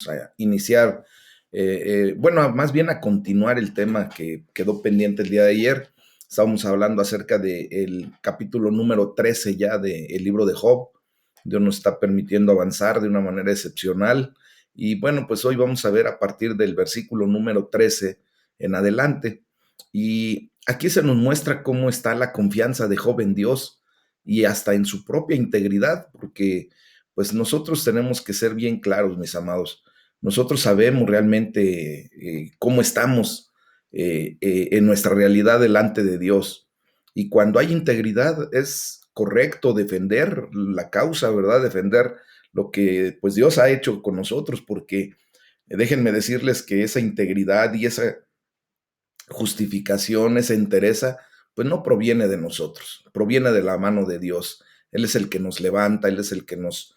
a iniciar, bueno, más bien a continuar el tema que quedó pendiente el día de ayer. Estábamos hablando acerca del capítulo número 13 ya del libro de Job. Dios nos está permitiendo avanzar de una manera excepcional. Y bueno, pues hoy vamos a ver a partir del versículo número 13 en adelante. Y aquí se nos muestra cómo está la confianza de Job en Dios y hasta en su propia integridad, porque pues nosotros tenemos que ser bien claros, mis amados. Nosotros sabemos realmente cómo estamos en nuestra realidad delante de Dios. Y cuando hay integridad es correcto defender la causa, ¿verdad? Defender lo que pues Dios ha hecho con nosotros, porque déjenme decirles que esa integridad y esa justificación, esa entereza, pues no proviene de nosotros, proviene de la mano de Dios. Él es el que nos levanta, Él es el que nos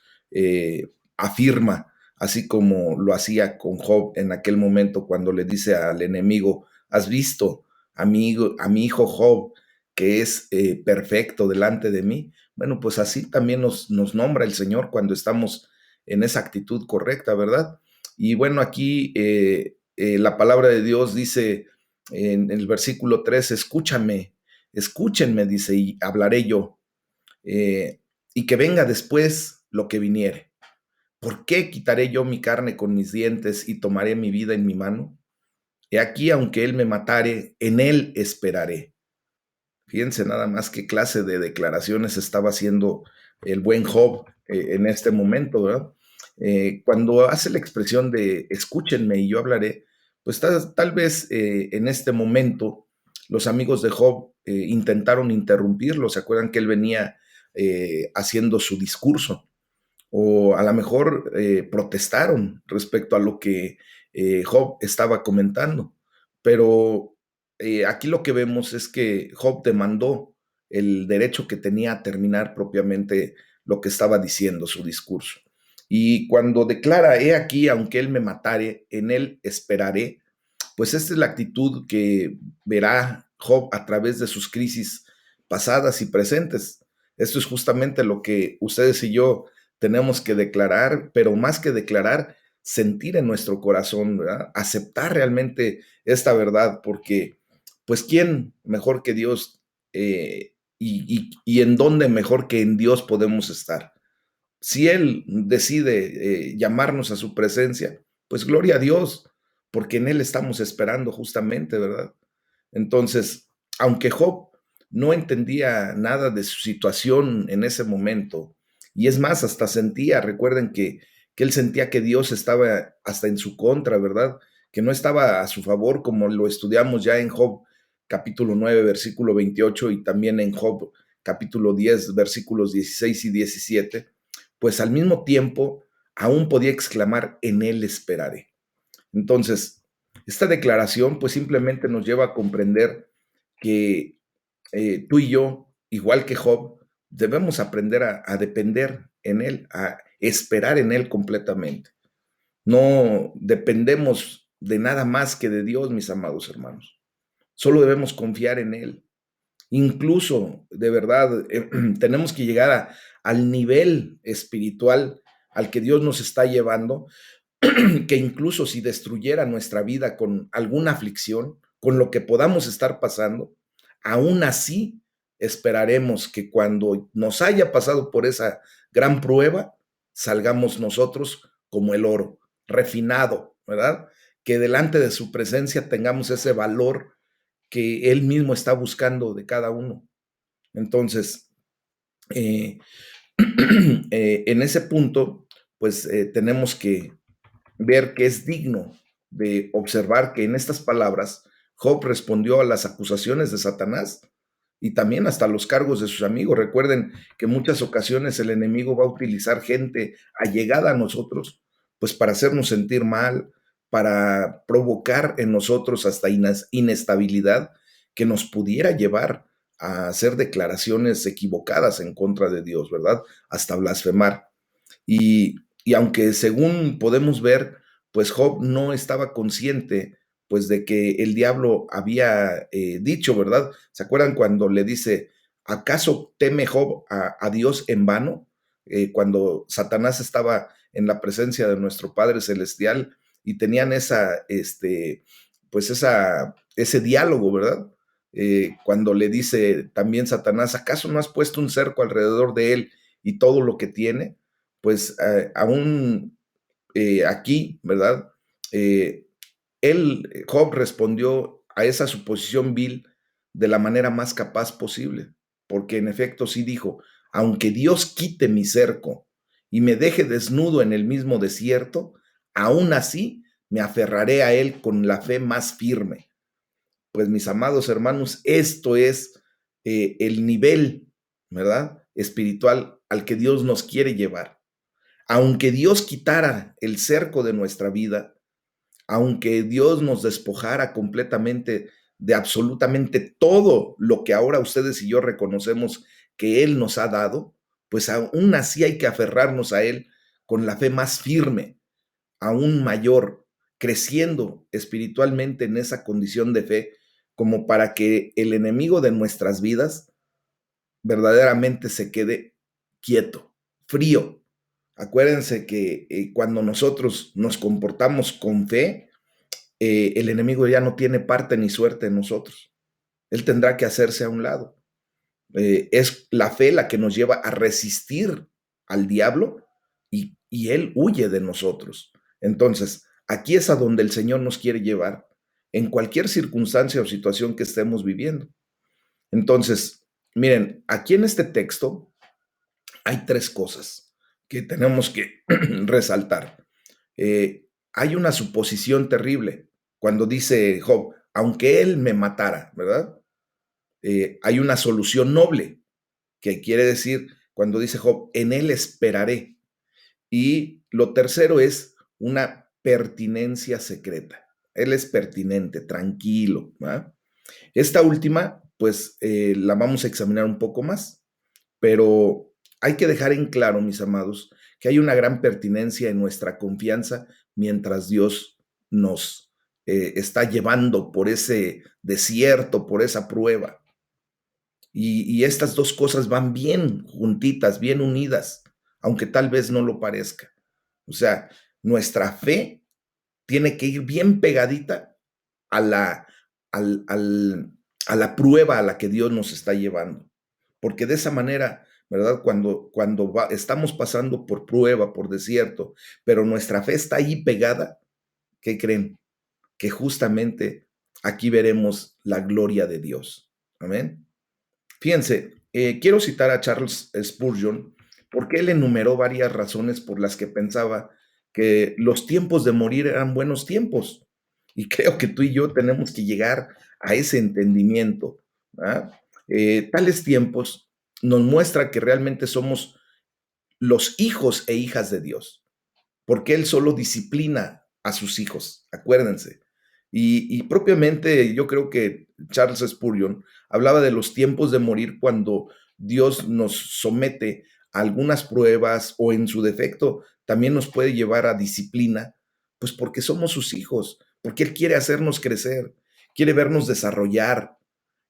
afirma, así como lo hacía con Job en aquel momento cuando le dice al enemigo, has visto a mi hijo Job, que es perfecto delante de mí. Bueno, pues así también nos nombra el Señor cuando estamos en esa actitud correcta, ¿verdad? Y bueno, aquí la palabra de Dios dice en el versículo 3, escúchame, escúchenme, dice, y hablaré yo, eh, y que venga después lo que viniere. ¿Por qué quitaré yo mi carne con mis dientes y tomaré mi vida en mi mano? He aquí, aunque él me matare, en él esperaré. Fíjense nada más qué clase de declaraciones estaba haciendo el buen Job en este momento, ¿verdad? Cuando hace la expresión de escúchenme y yo hablaré, pues tal vez en este momento los amigos de Job intentaron interrumpirlo. ¿Se acuerdan que él venía haciendo su discurso? O a lo mejor protestaron respecto a lo que Job estaba comentando. Pero aquí lo que vemos es que Job demandó el derecho que tenía a terminar propiamente lo que estaba diciendo, su discurso. Y cuando declara, he aquí, aunque él me matare, en él esperaré, pues esta es la actitud que verá Job a través de sus crisis pasadas y presentes. Esto es justamente lo que ustedes y yo tenemos que declarar, pero más que declarar, sentir en nuestro corazón, ¿verdad? Aceptar realmente esta verdad, porque pues quién mejor que Dios y en dónde mejor que en Dios podemos estar. Si Él decide llamarnos a su presencia, pues gloria a Dios, porque en Él estamos esperando justamente, ¿verdad? Entonces, aunque Job no entendía nada de su situación en ese momento, y es más, hasta sentía, recuerden que él sentía que Dios estaba hasta en su contra, ¿verdad? Que no estaba a su favor, como lo estudiamos ya en Job capítulo 9, versículo 28, y también en Job capítulo 10, versículos 16 y 17, pues al mismo tiempo aún podía exclamar, en él esperaré. Entonces, esta declaración pues simplemente nos lleva a comprender que tú y yo, igual que Job, debemos aprender a depender en Él, a esperar en Él completamente. No dependemos de nada más que de Dios, mis amados hermanos. Solo debemos confiar en Él. Incluso, de verdad, tenemos que llegar al nivel espiritual al que Dios nos está llevando, que incluso si destruyera nuestra vida con alguna aflicción, con lo que podamos estar pasando, aún así esperaremos que cuando nos haya pasado por esa gran prueba, salgamos nosotros como el oro, refinado, ¿verdad? Que delante de su presencia tengamos ese valor que Él mismo está buscando de cada uno. Entonces, eh, en ese punto, pues tenemos que ver que es digno de observar que en estas palabras Job respondió a las acusaciones de Satanás y también hasta los cargos de sus amigos. Recuerden que en muchas ocasiones el enemigo va a utilizar gente allegada a nosotros, pues para hacernos sentir mal, para provocar en nosotros hasta inestabilidad que nos pudiera llevar a hacer declaraciones equivocadas en contra de Dios, ¿verdad? Hasta blasfemar. Y aunque según podemos ver, pues Job no estaba consciente pues de que el diablo había dicho, ¿verdad? ¿Se acuerdan cuando le dice, ¿acaso teme Job a Dios en vano? Cuando Satanás estaba en la presencia de nuestro Padre Celestial y tenían ese diálogo, ¿verdad? Cuando le dice también Satanás, ¿acaso no has puesto un cerco alrededor de él y todo lo que tiene? Pues aún aquí, ¿verdad? Eh, Job respondió a esa suposición vil de la manera más capaz posible, porque en efecto sí dijo, aunque Dios quite mi cerco y me deje desnudo en el mismo desierto, aún así me aferraré a él con la fe más firme. Pues mis amados hermanos, esto es el nivel, ¿verdad? Espiritual al que Dios nos quiere llevar. Aunque Dios quitara el cerco de nuestra vida, aunque Dios nos despojara completamente de absolutamente todo lo que ahora ustedes y yo reconocemos que Él nos ha dado, pues aún así hay que aferrarnos a Él con la fe más firme, aún mayor, creciendo espiritualmente en esa condición de fe, como para que el enemigo de nuestras vidas verdaderamente se quede quieto, frío. Acuérdense que cuando nosotros nos comportamos con fe, el enemigo ya no tiene parte ni suerte en nosotros. Él tendrá que hacerse a un lado. Es la fe la que nos lleva a resistir al diablo y él huye de nosotros. Entonces, aquí es a donde el Señor nos quiere llevar en cualquier circunstancia o situación que estemos viviendo. Entonces, miren, aquí en este texto hay tres cosas que tenemos que resaltar. Hay una suposición terrible cuando dice Job, aunque él me matara, ¿verdad? Hay una solución noble, que quiere decir, cuando dice Job, en él esperaré. Y lo tercero es una pertinencia secreta. Él es pertinente, tranquilo. ¿verdad? Esta última, pues la vamos a examinar un poco más, pero hay que dejar en claro, mis amados, que hay una gran pertinencia en nuestra confianza mientras Dios nos está llevando por ese desierto, por esa prueba. Y estas dos cosas van bien juntitas, bien unidas, aunque tal vez no lo parezca. O sea, nuestra fe tiene que ir bien pegadita a la, a la prueba a la que Dios nos está llevando. Porque de esa manera, ¿verdad? Cuando estamos pasando por prueba, por desierto, pero nuestra fe está ahí pegada, ¿qué creen? Que justamente aquí veremos la gloria de Dios. Amén. Fíjense, quiero citar a Charles Spurgeon porque él enumeró varias razones por las que pensaba que los tiempos de morir eran buenos tiempos. Y creo que tú y yo tenemos que llegar a ese entendimiento. ¿verdad? Tales tiempos nos muestra que realmente somos los hijos e hijas de Dios, porque Él solo disciplina a sus hijos, acuérdense. Y propiamente yo creo que Charles Spurgeon hablaba de los tiempos de morir cuando Dios nos somete a algunas pruebas o en su defecto también nos puede llevar a disciplina, pues porque somos sus hijos, porque Él quiere hacernos crecer, quiere vernos desarrollar,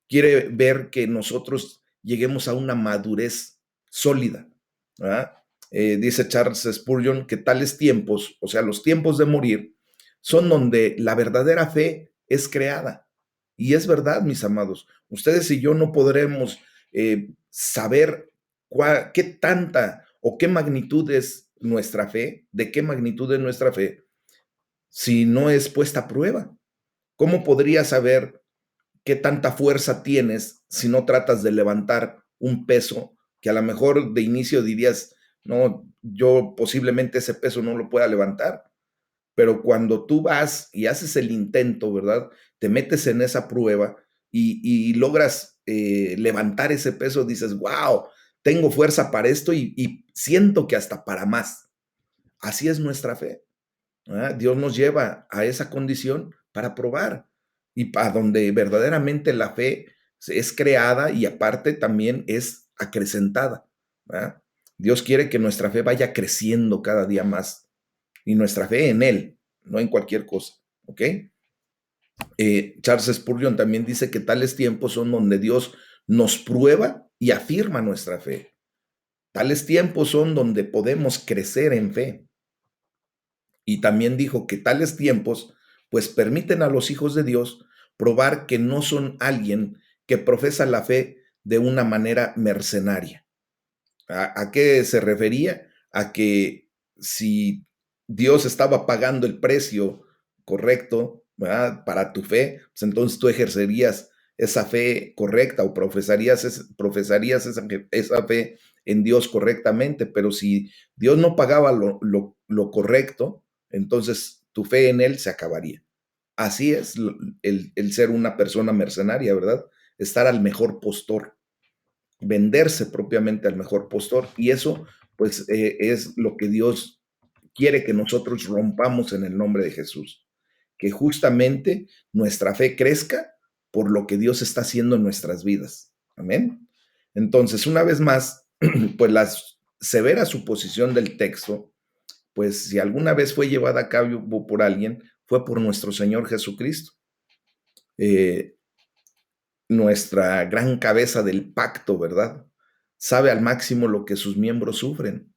quiere ver que nosotros lleguemos a una madurez sólida. ¿verdad? Dice Charles Spurgeon que tales tiempos, o sea, los tiempos de morir, son donde la verdadera fe es creada. Y es verdad, mis amados, ustedes y yo no podremos saber qué tanta o qué magnitud es nuestra fe, de qué magnitud es nuestra fe, si no es puesta a prueba. ¿Cómo podría saber qué tanta fuerza tienes si no tratas de levantar un peso que a lo mejor de inicio dirías, no, yo posiblemente ese peso no lo pueda levantar, pero cuando tú vas y haces el intento, ¿verdad? Te metes en esa prueba y logras levantar ese peso, dices, wow, tengo fuerza para esto y siento que hasta para más. Así es nuestra fe. ¿verdad? Dios nos lleva a esa condición para probar y para donde verdaderamente la fe es creada y aparte también es acrecentada. ¿verdad? Dios quiere que nuestra fe vaya creciendo cada día más y nuestra fe en Él, no en cualquier cosa. ¿Ok? Charles Spurgeon también dice que tales tiempos son donde Dios nos prueba y afirma nuestra fe. Tales tiempos son donde podemos crecer en fe. Y también dijo que tales tiempos, pues permiten a los hijos de Dios probar que no son alguien que profesa la fe de una manera mercenaria. ¿A qué se refería? A que si Dios estaba pagando el precio correcto, ¿verdad? Para tu fe, pues entonces tú ejercerías esa fe correcta o profesarías esa fe en Dios correctamente, pero si Dios no pagaba lo correcto, entonces tu fe en Él se acabaría. Así es el ser una persona mercenaria, ¿verdad? Estar al mejor postor, venderse propiamente al mejor postor. Y eso, pues, es lo que Dios quiere que nosotros rompamos en el nombre de Jesús. Que justamente nuestra fe crezca por lo que Dios está haciendo en nuestras vidas. Amén. Entonces, una vez más, pues la severa suposición del texto, pues si alguna vez fue llevada a cabo por alguien, fue por nuestro Señor Jesucristo. Eh, Nuestra gran cabeza del pacto, ¿verdad? Sabe al máximo lo que sus miembros sufren.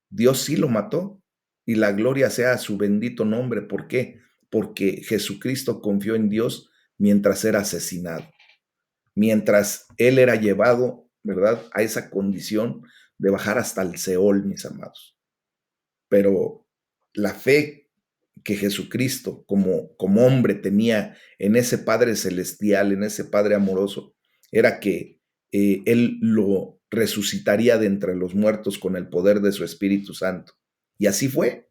Dios sí lo mató y la gloria sea a su bendito nombre. ¿Por qué? Porque Jesucristo confió en Dios mientras era asesinado, mientras él era llevado, ¿verdad? A esa condición de bajar hasta el Seol, mis amados. Pero la fe que Jesucristo como hombre tenía en ese Padre celestial, en ese Padre amoroso, era que Él lo resucitaría de entre los muertos con el poder de su Espíritu Santo. Y así fue.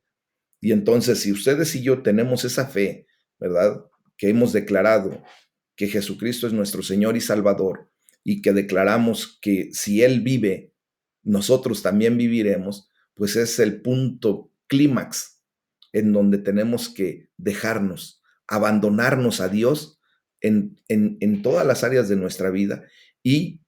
Y entonces, si ustedes y yo tenemos esa fe, ¿verdad? Que hemos declarado que Jesucristo es nuestro Señor y Salvador, y que declaramos que si Él vive, nosotros también viviremos, pues es el punto clímax en donde tenemos que dejarnos, abandonarnos a Dios en todas las áreas de nuestra vida y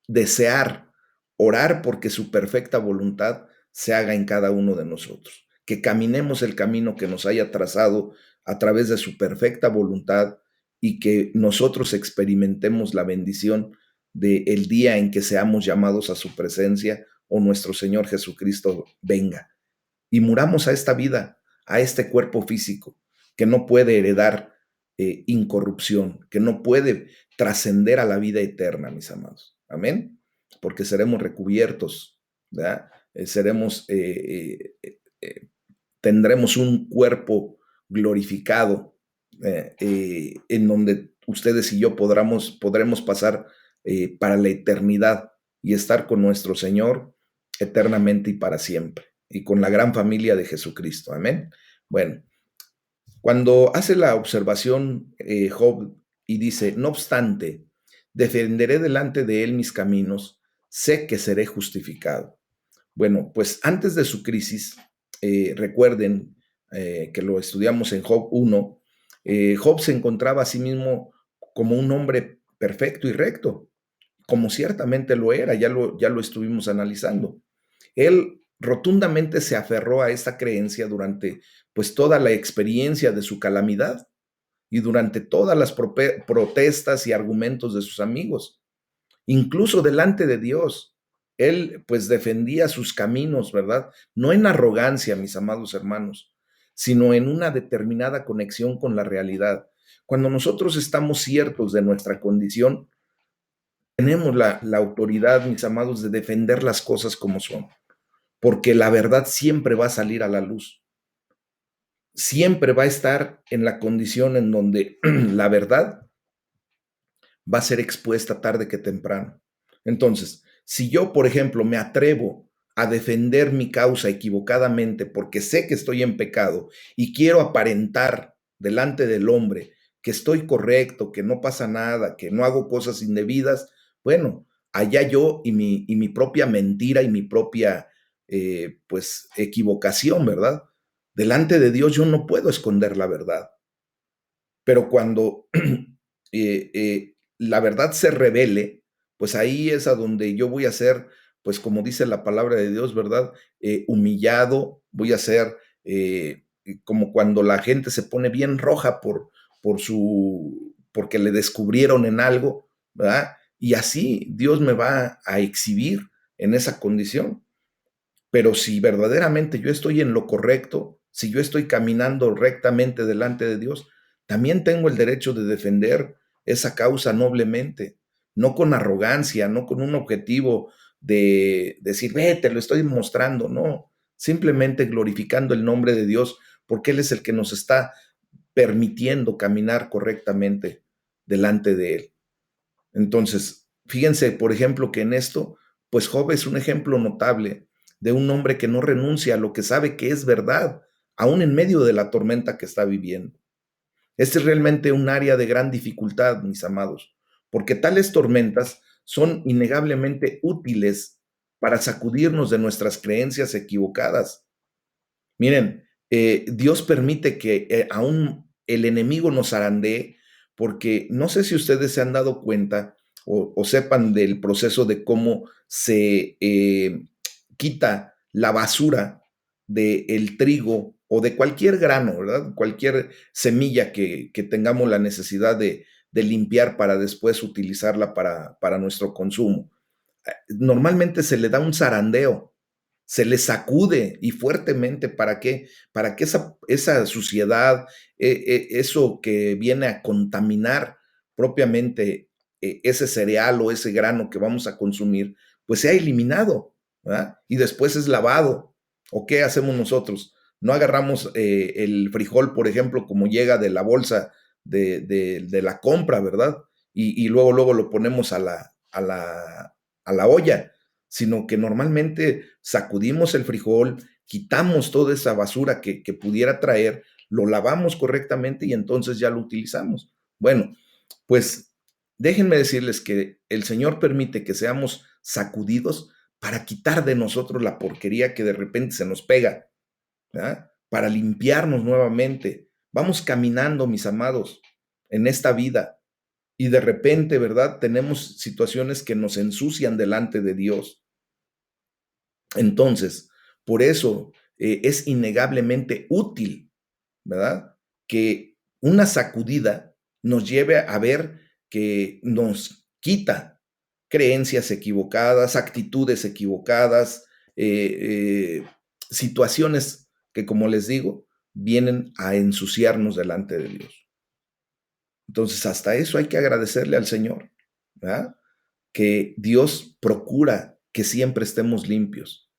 desear, orar porque su perfecta voluntad se haga en cada uno de nosotros, que caminemos el camino que nos haya trazado a través de su perfecta voluntad y que nosotros experimentemos la bendición del día en que seamos llamados a su presencia o nuestro Señor Jesucristo venga. Y muramos a esta vida, a este cuerpo físico, que no puede heredar incorrupción, que no puede trascender a la vida eterna, mis amados. Amén. Porque seremos recubiertos, ¿verdad? Seremos, tendremos un cuerpo glorificado en donde ustedes y yo podremos pasar para la eternidad y estar con nuestro Señor eternamente y para siempre, y con la gran familia de Jesucristo. Amén. Bueno, cuando hace la observación Job y dice, no obstante, defenderé delante de él mis caminos, sé que seré justificado. Bueno, pues antes de su crisis, recuerden que lo estudiamos en Job 1, Job se encontraba a sí mismo como un hombre perfecto y recto, como ciertamente lo era, ya lo estuvimos analizando. Él rotundamente se aferró a esta creencia durante pues toda la experiencia de su calamidad y durante todas las protestas y argumentos de sus amigos, incluso delante de Dios. Él pues defendía sus caminos, ¿verdad? No en arrogancia, mis amados hermanos, sino en una determinada conexión con la realidad. Cuando nosotros estamos ciertos de nuestra condición, tenemos la autoridad, mis amados, de defender las cosas como son, porque la verdad siempre va a salir a la luz, siempre va a estar en la condición en donde la verdad va a ser expuesta tarde que temprano. Entonces, si yo, por ejemplo, me atrevo a defender mi causa equivocadamente porque sé que estoy en pecado y quiero aparentar delante del hombre que estoy correcto, que no pasa nada, que no hago cosas indebidas, bueno, allá yo y mi propia mentira y mi propia, pues, equivocación, ¿verdad? Delante de Dios yo no puedo esconder la verdad. Pero cuando la verdad se revele, pues ahí es a donde yo voy a ser, pues como dice la palabra de Dios, ¿verdad? Humillado, voy a ser como cuando la gente se pone bien roja porque le descubrieron en algo, ¿verdad? Y así Dios me va a exhibir en esa condición. Pero si verdaderamente yo estoy en lo correcto, si yo estoy caminando rectamente delante de Dios, también tengo el derecho de defender esa causa noblemente, no con arrogancia, no con un objetivo de decir, ve, te lo estoy mostrando, no, simplemente glorificando el nombre de Dios, porque Él es el que nos está permitiendo caminar correctamente delante de Él. Entonces, fíjense, por ejemplo, que en esto, pues Job es un ejemplo notable de un hombre que no renuncia a lo que sabe que es verdad, aún en medio de la tormenta que está viviendo. Este es realmente un área de gran dificultad, mis amados, porque tales tormentas son innegablemente útiles para sacudirnos de nuestras creencias equivocadas. Miren, Dios permite que aún el enemigo nos zarandee, porque no sé si ustedes se han dado cuenta o sepan del proceso de cómo se quita la basura del trigo o de cualquier grano, ¿verdad? Cualquier semilla que tengamos la necesidad de limpiar para después utilizarla para nuestro consumo. Normalmente se le da un zarandeo, se le sacude y fuertemente. ¿Para qué? Para que esa suciedad, eso que viene a contaminar propiamente ese cereal o ese grano que vamos a consumir, pues sea eliminado, ¿verdad? Y después es lavado. ¿O qué hacemos nosotros? No agarramos el frijol, por ejemplo, como llega de la bolsa de la compra, ¿verdad? Y luego, luego lo ponemos a la olla, sino que normalmente sacudimos el frijol, quitamos toda esa basura que pudiera traer, lo lavamos correctamente y entonces ya lo utilizamos. Bueno, pues déjenme decirles que el Señor permite que seamos sacudidos para quitar de nosotros la porquería que de repente se nos pega, ¿verdad? Para limpiarnos nuevamente. Vamos caminando, mis amados, en esta vida y de repente, ¿verdad? Tenemos situaciones que nos ensucian delante de Dios. Entonces, por eso es innegablemente útil, ¿verdad? Que una sacudida nos lleve a ver que nos quita creencias equivocadas, actitudes equivocadas, situaciones que, como les digo, vienen a ensuciarnos delante de Dios. Entonces, hasta eso hay que agradecerle al Señor, ¿verdad? Que Dios procura que siempre estemos limpios.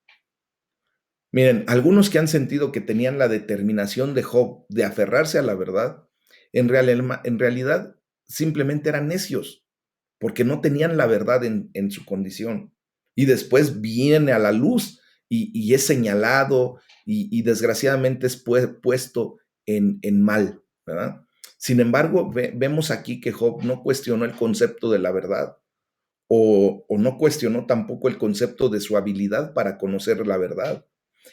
Miren, algunos que han sentido que tenían la determinación de Job de aferrarse a la verdad, en realidad simplemente eran necios, porque no tenían la verdad en su condición. Y después viene a la luz y es señalado y desgraciadamente es puesto en mal, ¿verdad? Sin embargo, vemos aquí que Job no cuestionó el concepto de la verdad o no cuestionó tampoco el concepto de su habilidad para conocer la verdad.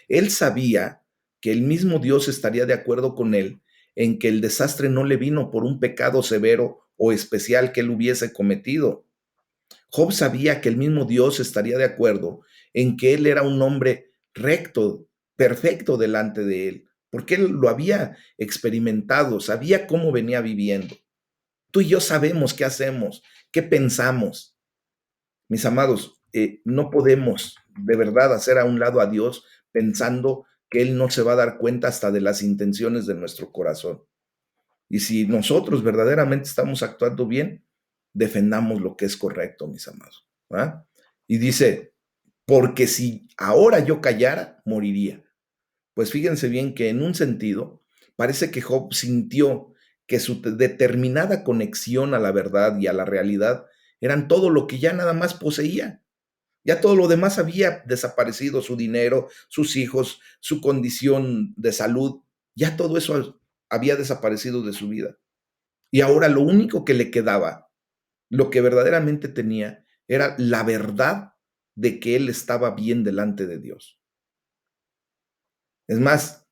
Él sabía que el mismo Dios estaría de acuerdo con él en que el desastre no le vino por un pecado severo o especial que él hubiese cometido. Job sabía que el mismo Dios estaría de acuerdo en que él era un hombre recto, perfecto delante de él, porque él lo había experimentado, sabía cómo venía viviendo. Tú y yo sabemos qué hacemos, qué pensamos. Mis amados, no podemos de verdad hacer a un lado a Dios pensando que Él no se va a dar cuenta hasta de las intenciones de nuestro corazón. Y si nosotros verdaderamente estamos actuando bien, defendamos lo que es correcto, mis amados. ¿Ah? Y dice, porque si ahora yo callara, moriría. Pues fíjense bien que en un sentido, parece que Job sintió que su determinada conexión a la verdad y a la realidad eran todo lo que ya nada más poseía. Ya todo lo demás había desaparecido, su dinero, sus hijos, su condición de salud, ya todo eso había desaparecido de su vida. Y ahora lo único que le quedaba, lo que verdaderamente tenía, era la verdad de que él estaba bien delante de Dios. Es más,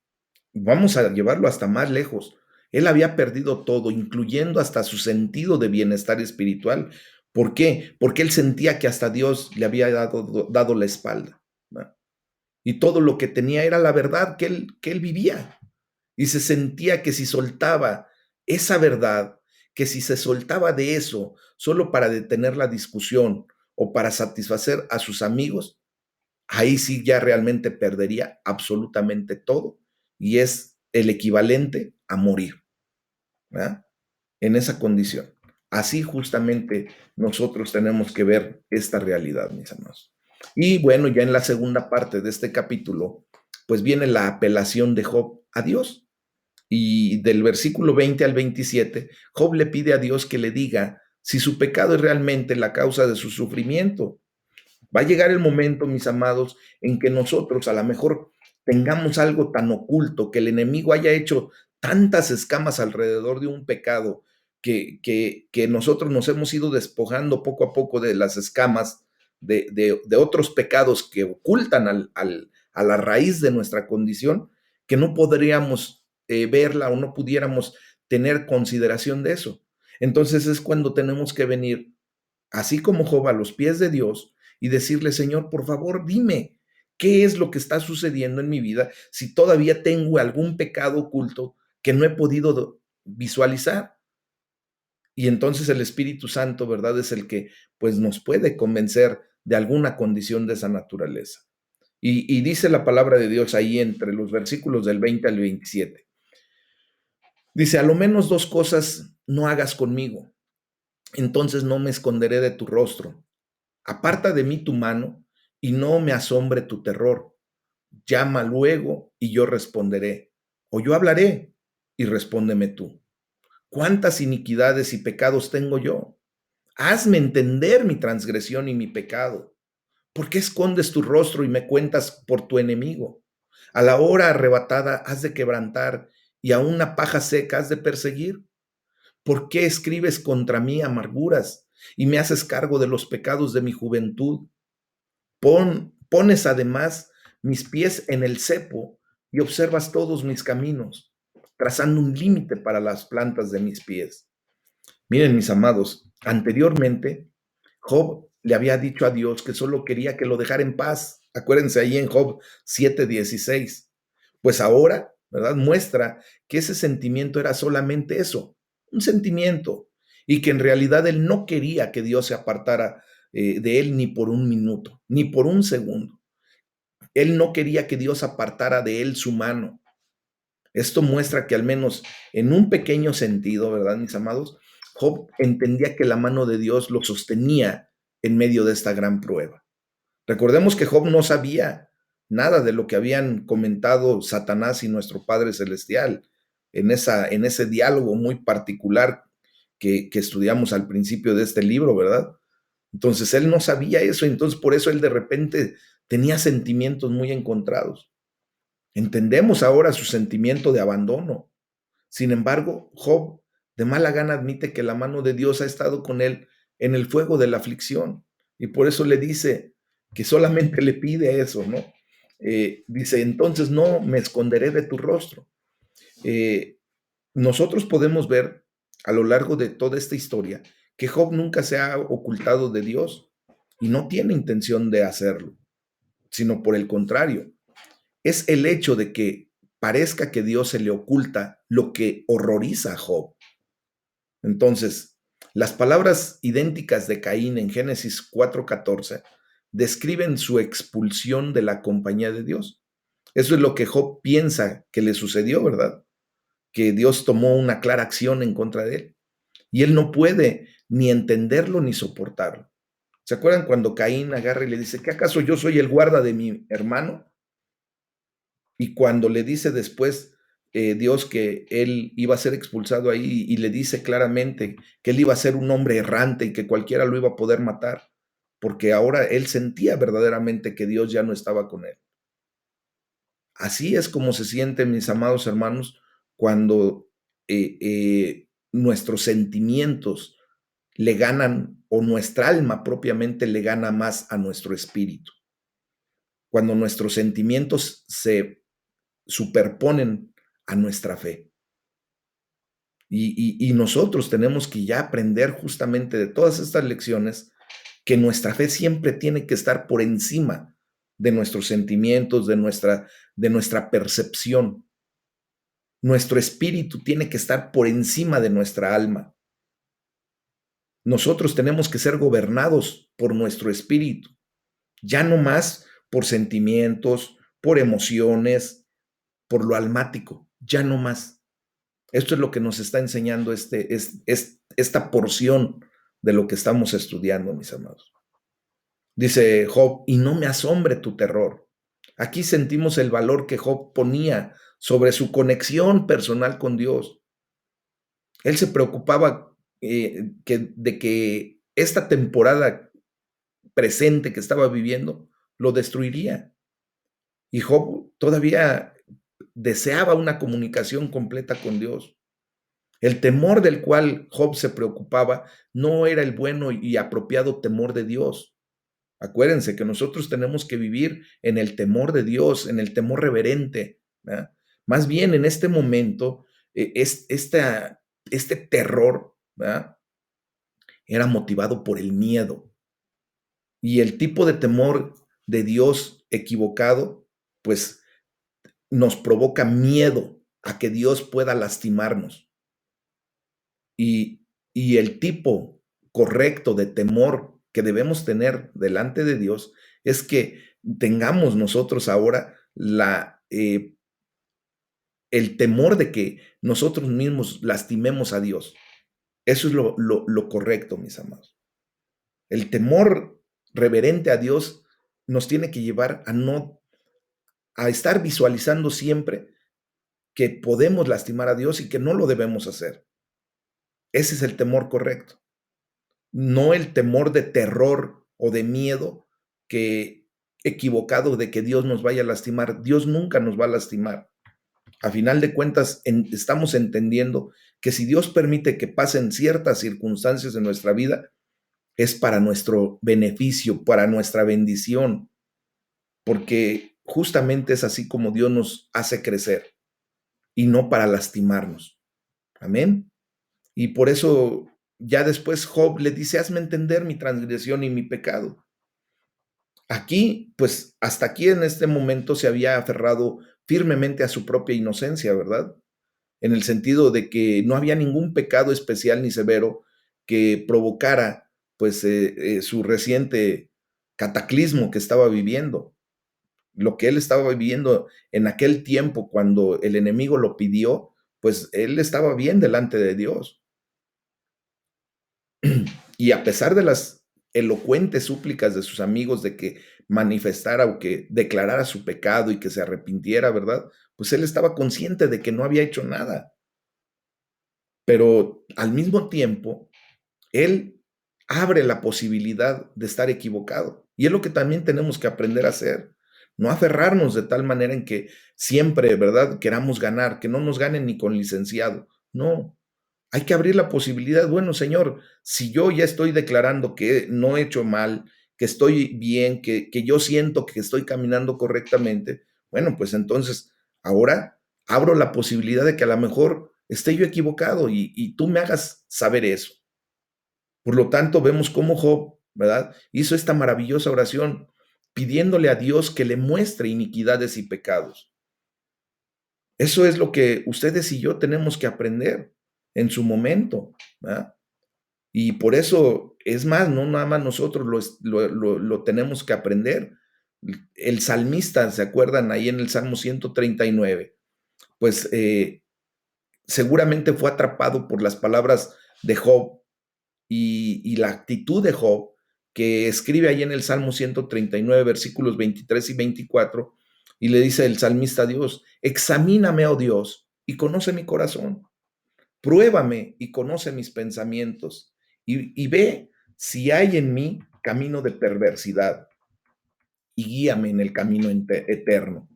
vamos a llevarlo hasta más lejos. Él había perdido todo, incluyendo hasta su sentido de bienestar espiritual. ¿Por qué? Porque él sentía que hasta Dios le había dado la espalda, ¿no? Y todo lo que tenía era la verdad que él vivía. Y se sentía que si soltaba esa verdad, que si se soltaba de eso solo para detener la discusión o para satisfacer a sus amigos, ahí sí ya realmente perdería absolutamente todo y es el equivalente a morir, ¿verdad? En esa condición. Así justamente nosotros tenemos que ver esta realidad, mis amados. Y bueno, ya en la segunda parte de este capítulo, pues viene la apelación de Job a Dios. Y del versículo 20 al 27, Job le pide a Dios que le diga si su pecado es realmente la causa de su sufrimiento. Va a llegar el momento, mis amados, en que nosotros a lo mejor tengamos algo tan oculto, que el enemigo haya hecho tantas escamas alrededor de un pecado, que nosotros nos hemos ido despojando poco a poco de las escamas de otros pecados que ocultan a la raíz de nuestra condición, que no podríamos verla o no pudiéramos tener consideración de eso. Entonces es cuando tenemos que venir, así como Job, a los pies de Dios y decirle, Señor, por favor, dime qué es lo que está sucediendo en mi vida, si todavía tengo algún pecado oculto que no he podido visualizar. Y entonces el Espíritu Santo, ¿verdad? Es el que pues nos puede convencer de alguna condición de esa naturaleza. Y dice la palabra de Dios ahí entre los versículos del 20 al 27. Dice, a lo menos dos cosas no hagas conmigo, entonces no me esconderé de tu rostro. Aparta de mí tu mano y no me asombre tu terror. Llama luego y yo responderé. O yo hablaré y respóndeme tú. ¿Cuántas iniquidades y pecados tengo yo? Hazme entender mi transgresión y mi pecado. ¿Por qué escondes tu rostro y me cuentas por tu enemigo? A la hora arrebatada has de quebrantar y a una paja seca has de perseguir. ¿Por qué escribes contra mí amarguras y me haces cargo de los pecados de mi juventud? Pones además mis pies en el cepo y observas todos mis caminos, trazando un límite para las plantas de mis pies. Miren, mis amados, anteriormente Job le había dicho a Dios que solo quería que lo dejara en paz. Acuérdense ahí en Job 7:16. Pues ahora, ¿verdad? Muestra que ese sentimiento era solamente eso, un sentimiento, y que en realidad él no quería que Dios se apartara de él ni por un minuto, ni por un segundo. Él no quería que Dios apartara de él su mano. Esto muestra que al menos en un pequeño sentido, ¿verdad, mis amados? Job entendía que la mano de Dios lo sostenía en medio de esta gran prueba. Recordemos que Job no sabía nada de lo que habían comentado Satanás y nuestro Padre Celestial en ese diálogo muy particular que estudiamos al principio de este libro, ¿verdad? Entonces él no sabía eso, entonces por eso él de repente tenía sentimientos muy encontrados. Entendemos ahora su sentimiento de abandono. Sin embargo, Job de mala gana admite que la mano de Dios ha estado con él en el fuego de la aflicción y por eso le dice que solamente le pide eso, ¿no? Dice, entonces no me esconderé de tu rostro. Eh, Nosotros podemos ver a lo largo de toda esta historia que Job nunca se ha ocultado de Dios y no tiene intención de hacerlo, sino por el contrario, es el hecho de que parezca que Dios se le oculta lo que horroriza a Job. Entonces, las palabras idénticas de Caín en Génesis 4:14 describen su expulsión de la compañía de Dios. Eso es lo que Job piensa que le sucedió, ¿verdad? Que Dios tomó una clara acción en contra de él. Y él no puede ni entenderlo ni soportarlo. ¿Se acuerdan cuando Caín agarra y le dice, ¿qué acaso yo soy el guarda de mi hermano? Y cuando le dice después Dios que él iba a ser expulsado ahí y le dice claramente que él iba a ser un hombre errante y que cualquiera lo iba a poder matar, porque ahora él sentía verdaderamente que Dios ya no estaba con él. Así es como se sienten, mis amados hermanos, cuando nuestros sentimientos le ganan o nuestra alma propiamente le gana más a nuestro espíritu. Cuando nuestros sentimientos se superponen a nuestra fe. Y nosotros tenemos que ya aprender justamente de todas estas lecciones que nuestra fe siempre tiene que estar por encima de nuestros sentimientos, de nuestra percepción. Nuestro espíritu tiene que estar por encima de nuestra alma. Nosotros tenemos que ser gobernados por nuestro espíritu, ya no más por sentimientos, por emociones, por lo almático, ya no más. Esto es lo que nos está enseñando esta porción de lo que estamos estudiando, mis amados. Dice Job, y no me asombre tu terror. Aquí sentimos el valor que Job ponía sobre su conexión personal con Dios. Él se preocupaba de que esta temporada presente que estaba viviendo lo destruiría. Y Job todavía deseaba una comunicación completa con Dios. El temor del cual Job se preocupaba no era el bueno y apropiado temor de Dios. Acuérdense que nosotros tenemos que vivir en el temor de Dios, en el temor reverente, ¿verdad? Más bien en este momento, este terror, ¿verdad?, era motivado por el miedo. Y el tipo de temor de Dios equivocado, pues nos provoca miedo a que Dios pueda lastimarnos. Y el tipo correcto de temor que debemos tener delante de Dios es que tengamos nosotros ahora el temor de que nosotros mismos lastimemos a Dios. Eso es lo correcto, mis amados. El temor reverente a Dios nos tiene que llevar a estar visualizando siempre que podemos lastimar a Dios y que no lo debemos hacer. Ese es el temor correcto. No el temor de terror o de miedo equivocado de que Dios nos vaya a lastimar. Dios nunca nos va a lastimar. A final de cuentas, estamos entendiendo que si Dios permite que pasen ciertas circunstancias en nuestra vida, es para nuestro beneficio, para nuestra bendición, porque justamente es así como Dios nos hace crecer y no para lastimarnos. Amén. Y por eso ya después Job le dice, hazme entender mi transgresión y mi pecado. Aquí, pues hasta aquí en este momento se había aferrado firmemente a su propia inocencia, ¿verdad? En el sentido de que no había ningún pecado especial ni severo que provocara pues su reciente cataclismo que estaba viviendo. Lo que él estaba viviendo en aquel tiempo cuando el enemigo lo pidió, pues él estaba bien delante de Dios. Y a pesar de las elocuentes súplicas de sus amigos de que manifestara o que declarara su pecado y que se arrepintiera, ¿verdad? Pues él estaba consciente de que no había hecho nada. Pero al mismo tiempo, él abre la posibilidad de estar equivocado. Y es lo que también tenemos que aprender a hacer. No aferrarnos de tal manera en que siempre, ¿verdad?, queramos ganar, que no nos ganen ni con licenciado. No, hay que abrir la posibilidad. Bueno, Señor, si yo ya estoy declarando que no he hecho mal, que estoy bien, que yo siento que estoy caminando correctamente, bueno, pues entonces ahora abro la posibilidad de que a lo mejor esté yo equivocado y tú me hagas saber eso. Por lo tanto, vemos cómo Job, ¿verdad?, hizo esta maravillosa oración pidiéndole a Dios que le muestre iniquidades y pecados. Eso es lo que ustedes y yo tenemos que aprender en su momento, ¿verdad? Y por eso, es más, no nada más nosotros lo tenemos que aprender. El salmista, ¿se acuerdan? Ahí en el Salmo 139, pues seguramente fue atrapado por las palabras de Job y la actitud de Job, que escribe ahí en el Salmo 139, versículos 23 y 24, y le dice el salmista a Dios, examíname, oh Dios, y conoce mi corazón, pruébame y conoce mis pensamientos, y ve si hay en mí camino de perversidad, y guíame en el camino eterno.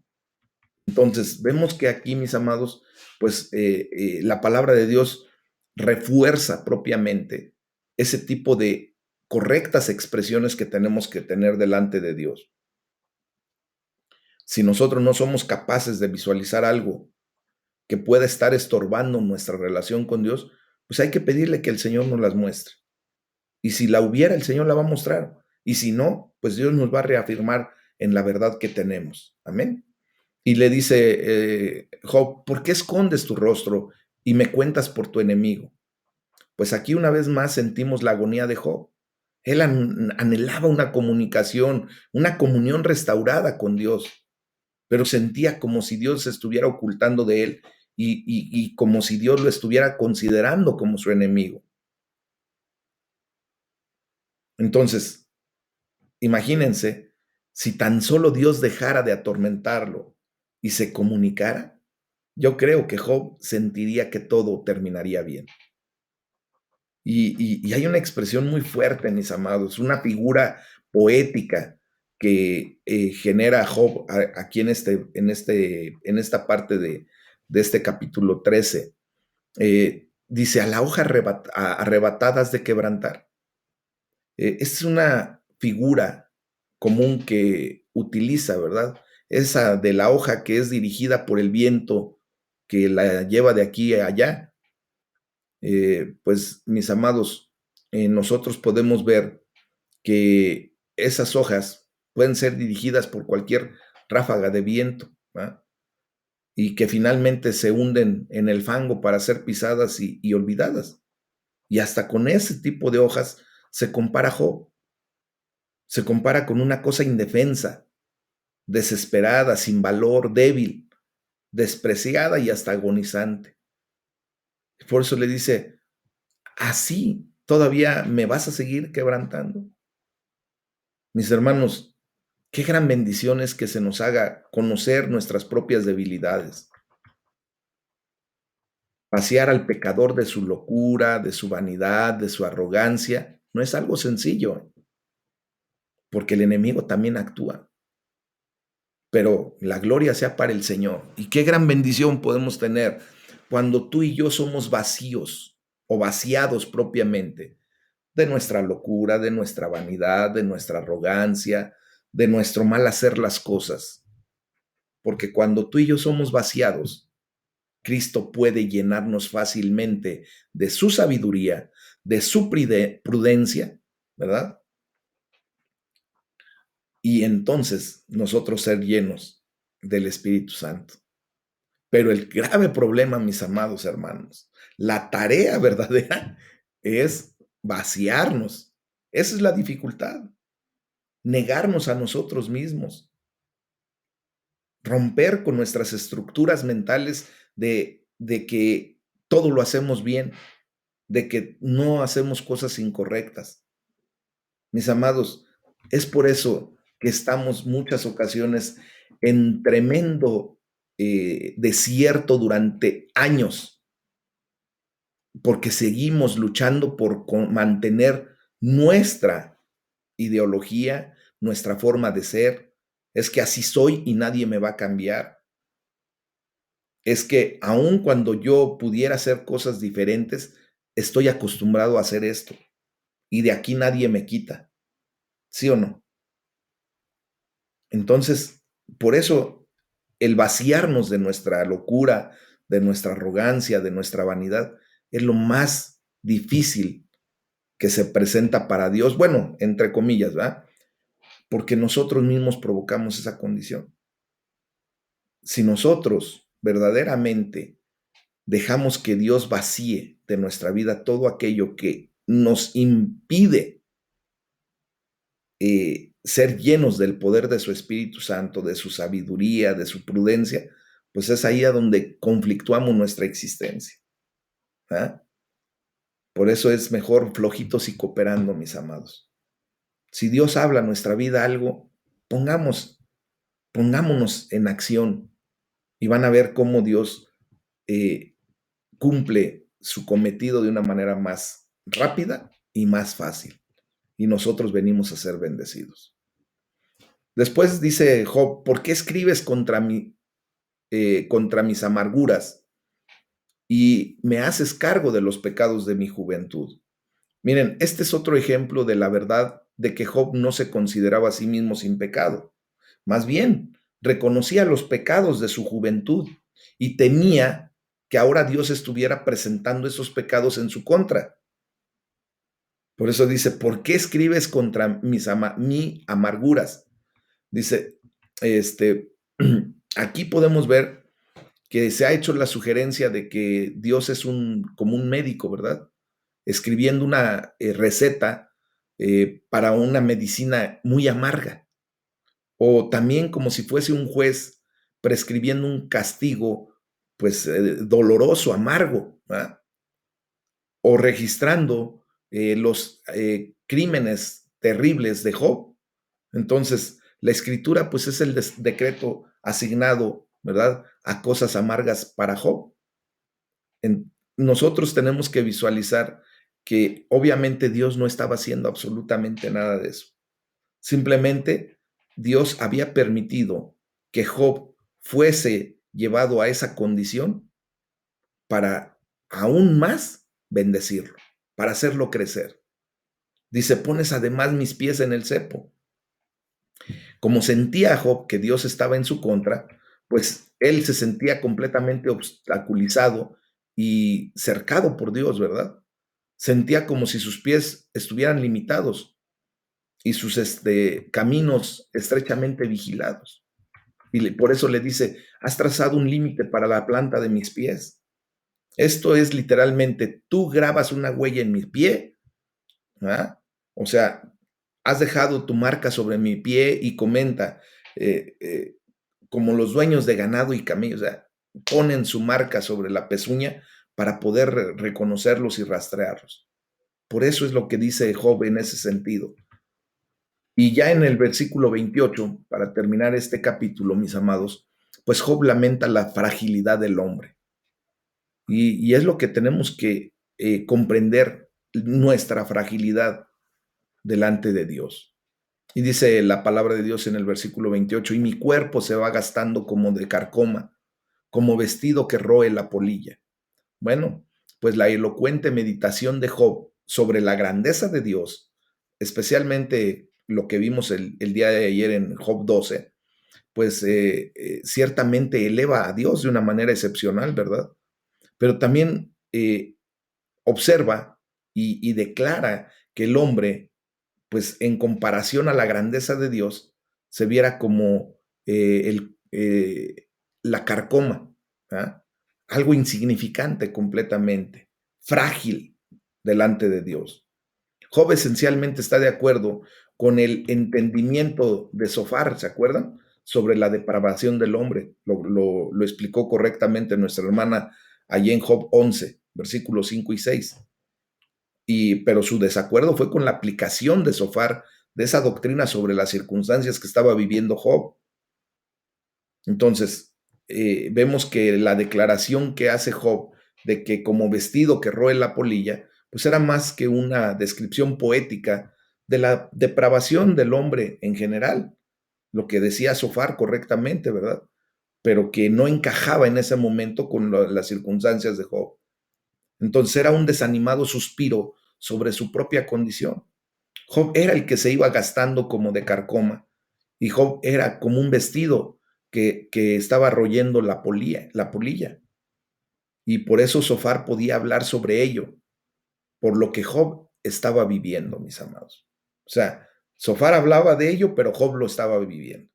Entonces, vemos que aquí, mis amados, pues la palabra de Dios refuerza propiamente ese tipo de correctas expresiones que tenemos que tener delante de Dios. Si nosotros no somos capaces de visualizar algo que pueda estar estorbando nuestra relación con Dios, pues hay que pedirle que el Señor nos las muestre. Y si la hubiera, el Señor la va a mostrar. Y si no, pues Dios nos va a reafirmar en la verdad que tenemos. Amén. Y le dice Job, ¿por qué escondes tu rostro y me cuentas por tu enemigo? Pues aquí una vez más sentimos la agonía de Job. Él anhelaba una comunicación, una comunión restaurada con Dios, pero sentía como si Dios se estuviera ocultando de él y como si Dios lo estuviera considerando como su enemigo. Entonces, imagínense, si tan solo Dios dejara de atormentarlo y se comunicara, yo creo que Job sentiría que todo terminaría bien. Y hay una expresión muy fuerte, mis amados, una figura poética que genera Job aquí en esta parte de este capítulo 13. Dice, a la hoja arrebatadas de quebrantar. Es una figura común que utiliza, ¿verdad? Esa de la hoja que es dirigida por el viento que la lleva de aquí a allá. Pues mis amados, nosotros podemos ver que esas hojas pueden ser dirigidas por cualquier ráfaga de viento, ¿va? Y que finalmente se hunden en el fango para ser pisadas y olvidadas. Y hasta con ese tipo de hojas se compara Job, se compara con una cosa indefensa, desesperada, sin valor, débil, despreciada y hasta agonizante. Por eso le dice, así todavía me vas a seguir quebrantando. Mis hermanos, qué gran bendición es que se nos haga conocer nuestras propias debilidades, vaciar al pecador de su locura, de su vanidad, de su arrogancia. No es algo sencillo, porque el enemigo también actúa. Pero la gloria sea para el Señor. Y qué gran bendición podemos tener cuando tú y yo somos vacíos o vaciados propiamente de nuestra locura, de nuestra vanidad, de nuestra arrogancia, de nuestro mal hacer las cosas. Porque cuando tú y yo somos vaciados, Cristo puede llenarnos fácilmente de su sabiduría, de su prudencia, ¿verdad? Y entonces nosotros ser llenos del Espíritu Santo. Pero el grave problema, mis amados hermanos, la tarea verdadera es vaciarnos. Esa es la dificultad. Negarnos a nosotros mismos, romper con nuestras estructuras mentales de que todo lo hacemos bien, de que no hacemos cosas incorrectas. Mis amados, es por eso que estamos muchas ocasiones en tremendo desierto durante años, porque seguimos luchando por mantener nuestra ideología, nuestra forma de ser. Es que así soy y nadie me va a cambiar. Es que aun cuando yo pudiera hacer cosas diferentes, estoy acostumbrado a hacer esto y de aquí nadie me quita. ¿Sí o no? Entonces, por eso el vaciarnos de nuestra locura, de nuestra arrogancia, de nuestra vanidad, es lo más difícil que se presenta para Dios. Bueno, entre comillas, ¿verdad? Porque nosotros mismos provocamos esa condición. Si nosotros verdaderamente dejamos que Dios vacíe de nuestra vida todo aquello que nos impide ser llenos del poder de su Espíritu Santo, de su sabiduría, de su prudencia, pues es ahí a donde conflictuamos nuestra existencia. ¿Ah? Por eso es mejor flojitos y cooperando, mis amados. Si Dios habla a nuestra vida algo, pongámonos en acción y van a ver cómo Dios eh, cumple su cometido de una manera más rápida y más fácil. Y nosotros venimos a ser bendecidos. Después dice Job, ¿por qué escribes contra mis amarguras y me haces cargo de los pecados de mi juventud? Miren, este es otro ejemplo de la verdad de que Job no se consideraba a sí mismo sin pecado. Más bien, reconocía los pecados de su juventud y temía que ahora Dios estuviera presentando esos pecados en su contra. Por eso dice, ¿por qué escribes contra mi amarguras? Dice, este, aquí podemos ver que se ha hecho la sugerencia de que Dios es como un médico, ¿verdad? Escribiendo una receta para una medicina muy amarga, o también como si fuese un juez prescribiendo un castigo, pues, doloroso, amargo, ¿verdad? O registrando los crímenes terribles de Job. Entonces, la escritura, pues, es el decreto asignado, ¿verdad?, a cosas amargas para Job. Nosotros tenemos que visualizar que obviamente Dios no estaba haciendo absolutamente nada de eso. Simplemente Dios había permitido que Job fuese llevado a esa condición para aún más bendecirlo, para hacerlo crecer. Dice, pones además mis pies en el cepo. Como sentía Job que Dios estaba en su contra, pues él se sentía completamente obstaculizado y cercado por Dios, ¿verdad? Sentía como si sus pies estuvieran limitados y sus caminos estrechamente vigilados. Y por eso le dice, has trazado un límite para la planta de mis pies. Esto es literalmente, tú grabas una huella en mi pie, ¿verdad? O sea, has dejado tu marca sobre mi pie y comenta, eh, eh, como los dueños de ganado y camellos, o sea, ponen su marca sobre la pezuña para poder reconocerlos y rastrearlos. Por eso es lo que dice Job en ese sentido. Y ya en el versículo 28, para terminar este capítulo, mis amados, pues Job lamenta la fragilidad del hombre. Y es lo que tenemos que comprender, nuestra fragilidad delante de Dios. Y dice la palabra de Dios en el versículo 28, y mi cuerpo se va gastando como de carcoma, como vestido que roe la polilla. Bueno, pues la elocuente meditación de Job sobre la grandeza de Dios, especialmente lo que vimos el día de ayer en Job 12, pues ciertamente eleva a Dios de una manera excepcional, ¿verdad? Pero también observa y declara que el hombre, pues en comparación a la grandeza de Dios, se viera como la carcoma, ¿ah? Algo insignificante completamente, frágil delante de Dios. Job esencialmente está de acuerdo con el entendimiento de Sofar, ¿se acuerdan? Sobre la depravación del hombre. Lo explicó correctamente nuestra hermana allí en Job 11, versículos 5 y 6. Pero su desacuerdo fue con la aplicación de Sofar de esa doctrina sobre las circunstancias que estaba viviendo Job. Entonces, vemos que la declaración que hace Job de que como vestido que roe la polilla, pues era más que una descripción poética de la depravación del hombre en general, lo que decía Sofar correctamente, ¿verdad? Pero que no encajaba en ese momento con las circunstancias de Job. Entonces era un desanimado suspiro sobre su propia condición. Job era el que se iba gastando como de carcoma, y Job era como un vestido que estaba royendo la polilla. Y por eso Sofar podía hablar sobre ello, por lo que Job estaba viviendo, mis amados. O sea, Sofar hablaba de ello, pero Job lo estaba viviendo.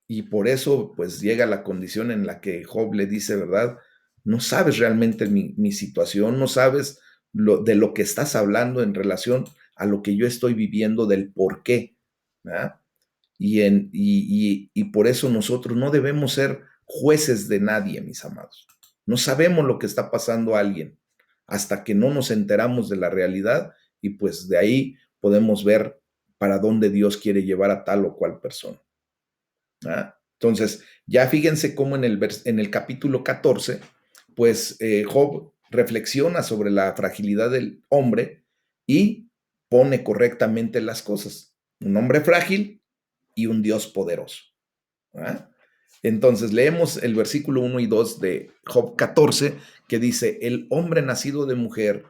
Y por eso, pues llega la condición en la que Job le dice, ¿verdad? No sabes realmente mi situación, no sabes de lo que estás hablando en relación a lo que yo estoy viviendo, del por qué, ¿verdad? Y por eso nosotros no debemos ser jueces de nadie, mis amados. No sabemos lo que está pasando a alguien hasta que no nos enteramos de la realidad, y pues de ahí podemos ver para dónde Dios quiere llevar a tal o cual persona. ¿Ah? Entonces, ya fíjense cómo en el capítulo 14, pues Job reflexiona sobre la fragilidad del hombre y pone correctamente las cosas. Un hombre frágil y un Dios poderoso. ¿Ah? Entonces, leemos el versículo 1 y 2 de Job 14, que dice, el hombre nacido de mujer,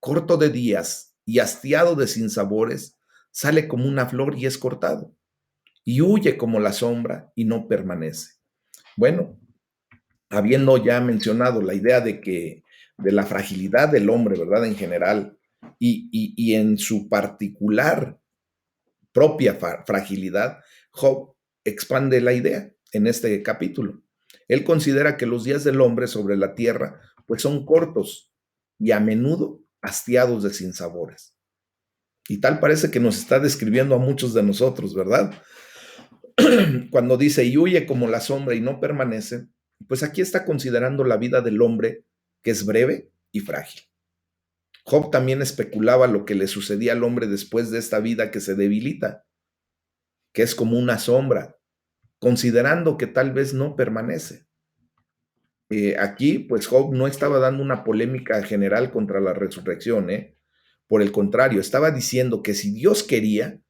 corto de días y hastiado de sinsabores, sale como una flor y es cortado y huye como la sombra y no permanece. Bueno, habiendo ya mencionado la idea de la fragilidad del hombre, ¿verdad? En general, y en su particular propia fragilidad, Job expande la idea en este capítulo. Él considera que los días del hombre sobre la tierra pues son cortos y a menudo hastiados de sinsabores. Y tal parece que nos está describiendo a muchos de nosotros, ¿verdad? cuando dice, y huye como la sombra y no permanece, pues aquí está considerando la vida del hombre, que es breve y frágil. Job también especulaba lo que le sucedía al hombre después de esta vida que se debilita, que es como una sombra, considerando que tal vez no permanece. Aquí, pues Job no estaba dando una polémica general contra la resurrección, ¿eh? Por el contrario, estaba diciendo que si Dios quería,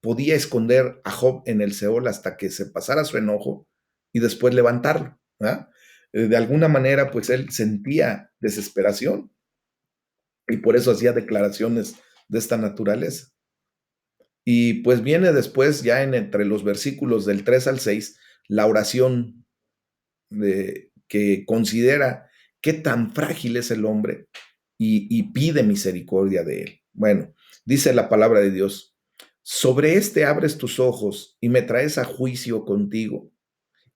podía esconder a Job en el Seol hasta que se pasara su enojo y después levantarlo, ¿verdad? De alguna manera, pues él sentía desesperación y por eso hacía declaraciones de esta naturaleza. Y pues viene después, ya entre los versículos del 3 al 6, la oración que considera qué tan frágil es el hombre y pide misericordia de él. Bueno, dice la palabra de Dios, sobre este abres tus ojos y me traes a juicio contigo.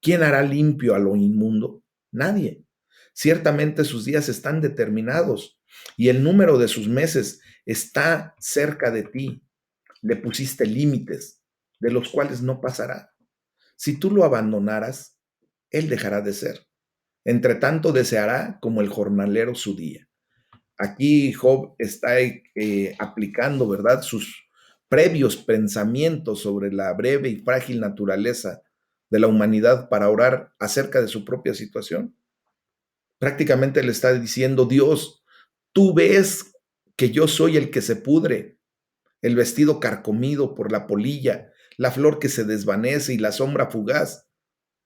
¿Quién hará limpio a lo inmundo? Nadie. Ciertamente sus días están determinados y el número de sus meses está cerca de ti. Le pusiste límites, de los cuales no pasará. Si tú lo abandonaras, él dejará de ser. Entre tanto deseará como el jornalero su día. Aquí Job está aplicando, ¿verdad?, sus previos pensamientos sobre la breve y frágil naturaleza de la humanidad para orar acerca de su propia situación. Prácticamente le está diciendo, Dios, tú ves que yo soy el que se pudre, el vestido carcomido por la polilla, la flor que se desvanece y la sombra fugaz.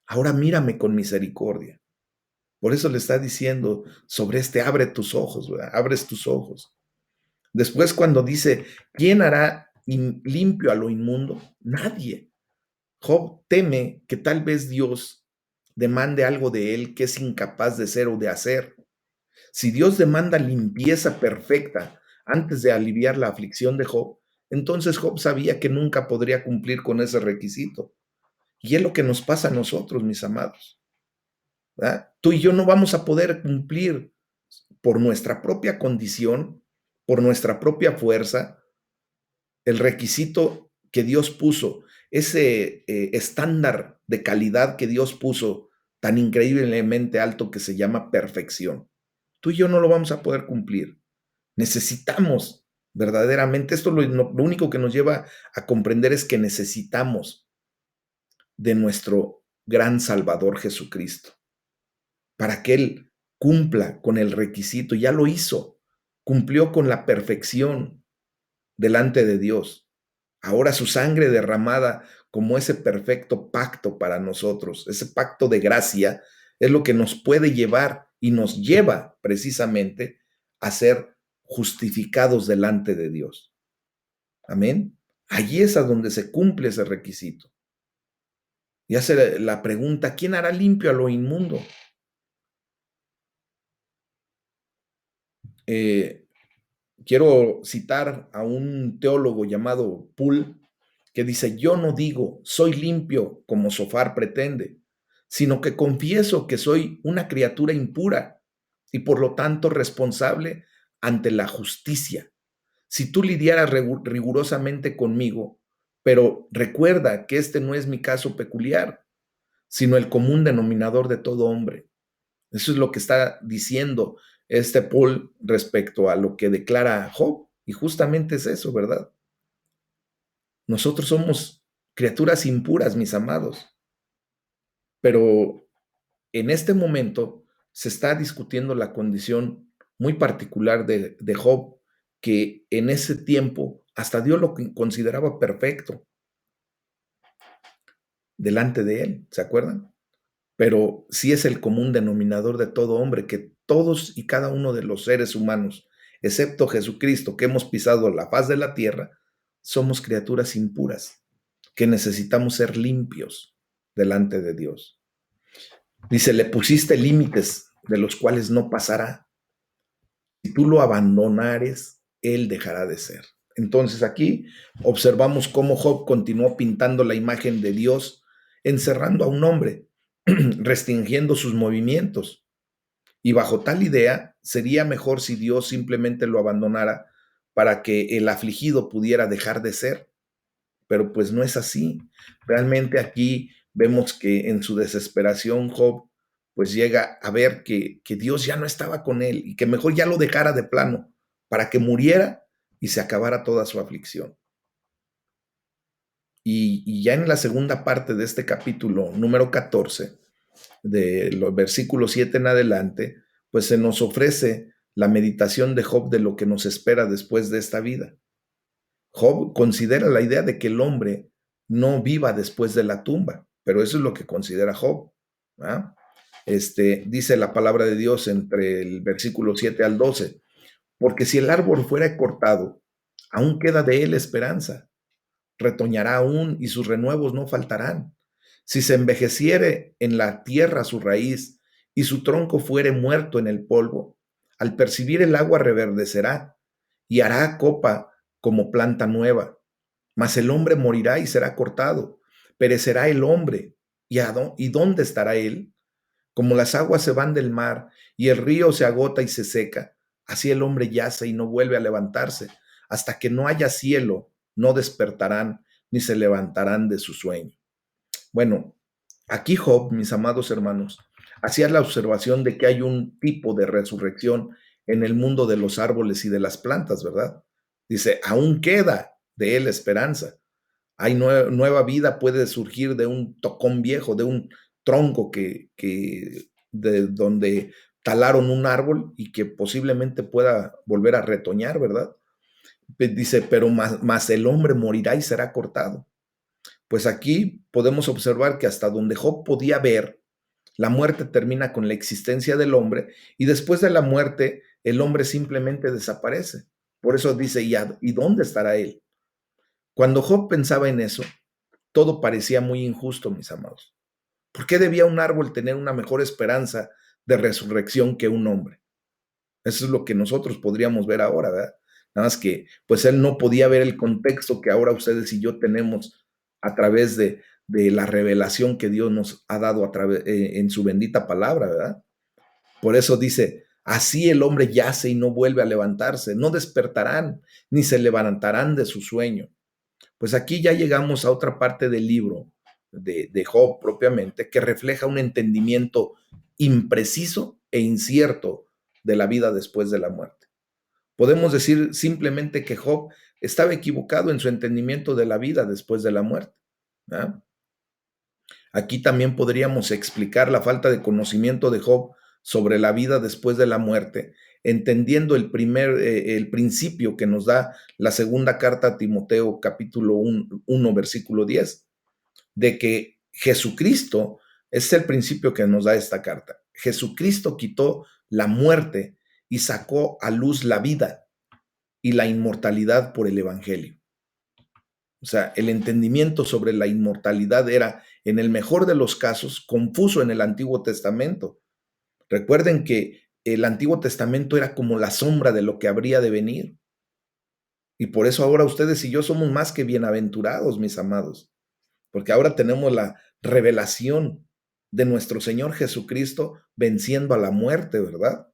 Ahora mírame con misericordia. Por eso le está diciendo, sobre este abre tus ojos, ¿verdad? Abres tus ojos. Después cuando dice, ¿quién hará limpio a lo inmundo? Nadie. Job teme que tal vez Dios demande algo de él que es incapaz de ser o de hacer. Si Dios demanda limpieza perfecta antes de aliviar la aflicción de Job, entonces Job sabía que nunca podría cumplir con ese requisito. Y es lo que nos pasa a nosotros, mis amados, ¿verdad? Tú y yo no vamos a poder cumplir por nuestra propia condición, por nuestra propia fuerza, el requisito que Dios puso, ese estándar de calidad que Dios puso tan increíblemente alto que se llama perfección. Tú y yo no lo vamos a poder cumplir. Necesitamos verdaderamente, esto lo único que nos lleva a comprender es que necesitamos de nuestro gran Salvador Jesucristo para que Él cumpla con el requisito. Ya lo hizo, cumplió con la perfección delante de Dios. Ahora su sangre derramada como ese perfecto pacto para nosotros, ese pacto de gracia, es lo que nos puede llevar y nos lleva precisamente a ser justificados delante de Dios. Amén. Allí es a donde se cumple ese requisito. Y hace la pregunta, ¿quién hará limpio a lo inmundo? Eh, Quiero citar a un teólogo llamado Poole que dice, yo no digo soy limpio como Sofar pretende, sino que confieso que soy una criatura impura y por lo tanto responsable ante la justicia. Si tú lidiaras rigurosamente conmigo, pero recuerda que este no es mi caso peculiar, sino el común denominador de todo hombre. Eso es lo que está diciendo este Paul respecto a lo que declara Job. Y justamente es eso, ¿verdad? Nosotros somos criaturas impuras, mis amados. Pero en este momento se está discutiendo la condición muy particular de Job, que en ese tiempo hasta Dios lo consideraba perfecto delante de él, ¿se acuerdan? Pero sí es el común denominador de todo hombre, que todos y cada uno de los seres humanos, excepto Jesucristo, que hemos pisado la faz de la tierra, somos criaturas impuras, que necesitamos ser limpios delante de Dios. Dice, le pusiste límites de los cuales no pasará. Si tú lo abandonares, él dejará de ser. Entonces aquí observamos cómo Job continuó pintando la imagen de Dios, encerrando a un hombre, restringiendo sus movimientos. Y bajo tal idea, sería mejor si Dios simplemente lo abandonara para que el afligido pudiera dejar de ser. pero pues no es así. Realmente aquí vemos que en su desesperación Job pues llega a ver que Dios ya no estaba con él y que mejor ya lo dejara de plano para que muriera y se acabara toda su aflicción. Y ya en la segunda parte de este capítulo número 14, de los versículos 7 en adelante, pues se nos ofrece la meditación de Job de lo que nos espera después de esta vida. Job considera la idea de que el hombre no viva después de la tumba, pero eso es lo que considera Job. ¿Ah? Dice la palabra de Dios entre el versículo 7 al 12, porque si el árbol fuera cortado, aún queda de él esperanza, retoñará aún y sus renuevos no faltarán. Si se envejeciere en la tierra su raíz y su tronco fuere muerto en el polvo, al percibir el agua reverdecerá y hará copa como planta nueva. Mas el hombre morirá y será cortado, perecerá el hombre. ¿Y dónde estará él? Como las aguas se van del mar y el río se agota y se seca, así el hombre yace y no vuelve a levantarse. Hasta que no haya cielo, no despertarán ni se levantarán de su sueño. Bueno, aquí Job, mis amados hermanos, hacía la observación de que hay un tipo de resurrección en el mundo de los árboles y de las plantas, ¿verdad? Dice, aún queda de él esperanza. Hay nueva vida puede surgir de un tocón viejo, de un tronco de donde talaron un árbol y que posiblemente pueda volver a retoñar, ¿verdad? Dice, pero más el hombre morirá y será cortado. Pues aquí podemos observar que hasta donde Job podía ver, la muerte termina con la existencia del hombre y después de la muerte el hombre simplemente desaparece. Por eso dice, ¿y dónde estará él? Cuando Job pensaba en eso, todo parecía muy injusto, mis amados. ¿Por qué debía un árbol tener una mejor esperanza de resurrección que un hombre? Eso es lo que nosotros podríamos ver ahora, ¿verdad? Nada más que, pues él no podía ver el contexto que ahora ustedes y yo tenemos a través de la revelación que Dios nos ha dado en su bendita palabra, ¿verdad? Por eso dice, así el hombre yace y no vuelve a levantarse, no despertarán ni se levantarán de su sueño. Pues aquí ya llegamos a otra parte del libro de Job propiamente, que refleja un entendimiento impreciso e incierto de la vida después de la muerte. Podemos decir simplemente que Job estaba equivocado en su entendimiento de la vida después de la muerte. ¿Ah? Aquí también podríamos explicar la falta de conocimiento de Job sobre la vida después de la muerte, entendiendo el principio que nos da la segunda carta a Timoteo, capítulo 1, versículo 10, de que Jesucristo es el principio que nos da esta carta. Jesucristo quitó la muerte y sacó a luz la vida y la inmortalidad por el Evangelio. O sea, el entendimiento sobre la inmortalidad era, en el mejor de los casos, confuso en el Antiguo Testamento. Recuerden que el Antiguo Testamento era como la sombra de lo que habría de venir. Y por eso ahora ustedes y yo somos más que bienaventurados, mis amados, porque ahora tenemos la revelación de nuestro Señor Jesucristo venciendo a la muerte, ¿verdad?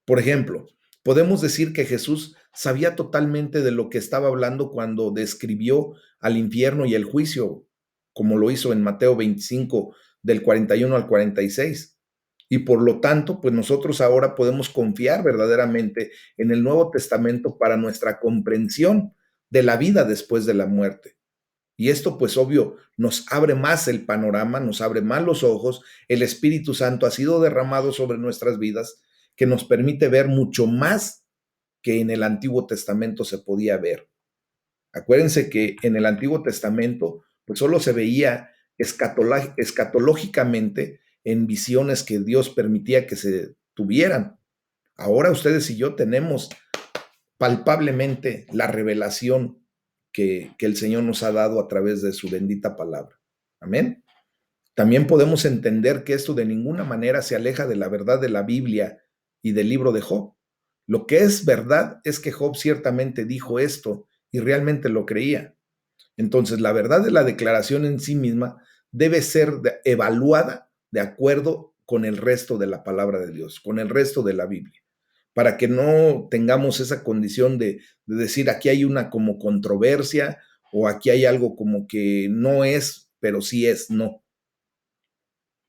Por ejemplo, podemos decir que Jesús sabía totalmente de lo que estaba hablando cuando describió al infierno y el juicio, como lo hizo en Mateo 25, del 41 al 46. Y por lo tanto, pues nosotros ahora podemos confiar verdaderamente en el Nuevo Testamento para nuestra comprensión de la vida después de la muerte. Y esto, pues obvio, nos abre más el panorama, nos abre más los ojos. El Espíritu Santo ha sido derramado sobre nuestras vidas, que nos permite ver mucho más que en el Antiguo Testamento se podía ver. Acuérdense que en el Antiguo Testamento, pues solo se veía escatológicamente en visiones que Dios permitía que se tuvieran. Ahora ustedes y yo tenemos palpablemente la revelación que el Señor nos ha dado a través de su bendita palabra. Amén. También podemos entender que esto de ninguna manera se aleja de la verdad de la Biblia y del libro de Job. Lo que es verdad es que Job ciertamente dijo esto y realmente lo creía. Entonces, la verdad de la declaración en sí misma debe ser evaluada de acuerdo con el resto de la palabra de Dios, con el resto de la Biblia, para que no tengamos esa condición de decir aquí hay una como controversia o aquí hay algo como que no es, pero sí es, no.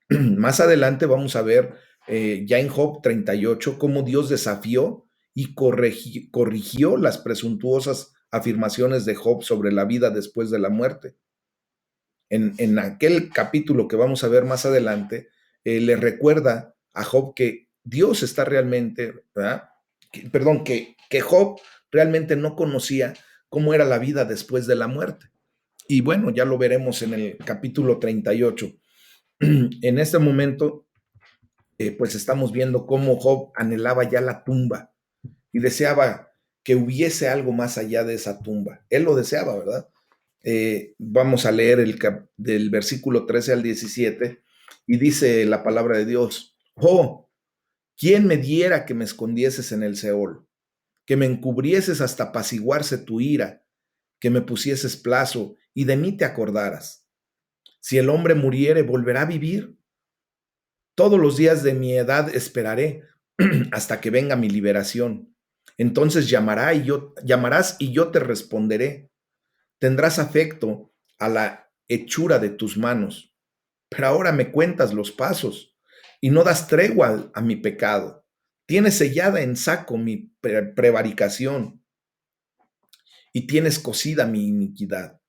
Más adelante vamos a ver ya en Job 38 cómo Dios desafió y corrigió las presuntuosas afirmaciones de Job sobre la vida después de la muerte. En aquel capítulo que vamos a ver más adelante, le recuerda a Job que Dios está realmente, ¿verdad? Que Job realmente no conocía cómo era la vida después de la muerte. Y bueno, ya lo veremos en el capítulo 38. En este momento, pues estamos viendo cómo Job anhelaba ya la tumba y deseaba que hubiese algo más allá de esa tumba. Él lo deseaba, ¿verdad? Vamos a leer del versículo 13 al 17 y dice la palabra de Dios, oh, ¿quién me diera que me escondieses en el Seol, que me encubrieses hasta apaciguarse tu ira, que me pusieses plazo y de mí te acordaras? Si el hombre muriere, ¿volverá a vivir? Todos los días de mi edad esperaré hasta que venga mi liberación. Entonces llamarás y yo te responderé. Tendrás afecto a la hechura de tus manos. Pero ahora me cuentas los pasos y no das tregua a mi pecado. Tienes sellada en saco mi prevaricación y tienes cosida mi iniquidad.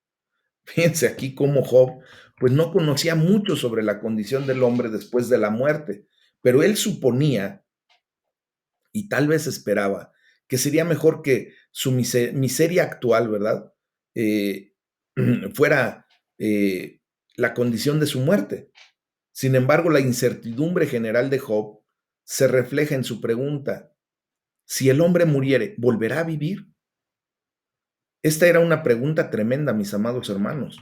Fíjense aquí cómo Job, pues no conocía mucho sobre la condición del hombre después de la muerte, pero él suponía y tal vez esperaba que sería mejor que su miseria actual, ¿verdad? Eh, fuera la condición de su muerte. Sin embargo, la incertidumbre general de Job se refleja en su pregunta, si el hombre muriere, ¿volverá a vivir? Esta era una pregunta tremenda, mis amados hermanos,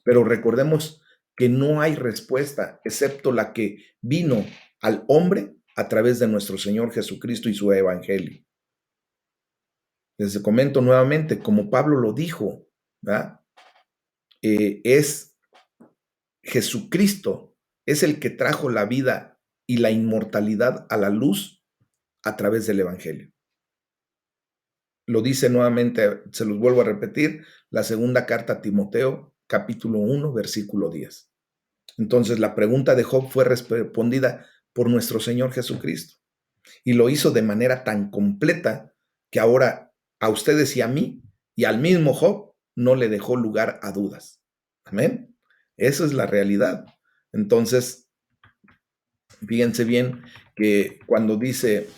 pero recordemos que no hay respuesta excepto la que vino al hombre a través de nuestro Señor Jesucristo y su evangelio. Les comento nuevamente, como Pablo lo dijo, ¿verdad? Es Jesucristo, es el que trajo la vida y la inmortalidad a la luz a través del evangelio. Lo dice nuevamente, se los vuelvo a repetir, la segunda carta a Timoteo, capítulo 1, versículo 10. Entonces la pregunta de Job fue respondida por nuestro Señor Jesucristo y lo hizo de manera tan completa que ahora a ustedes y a mí y al mismo Job no le dejó lugar a dudas. Amén. Eso es la realidad. Entonces, fíjense bien que cuando dice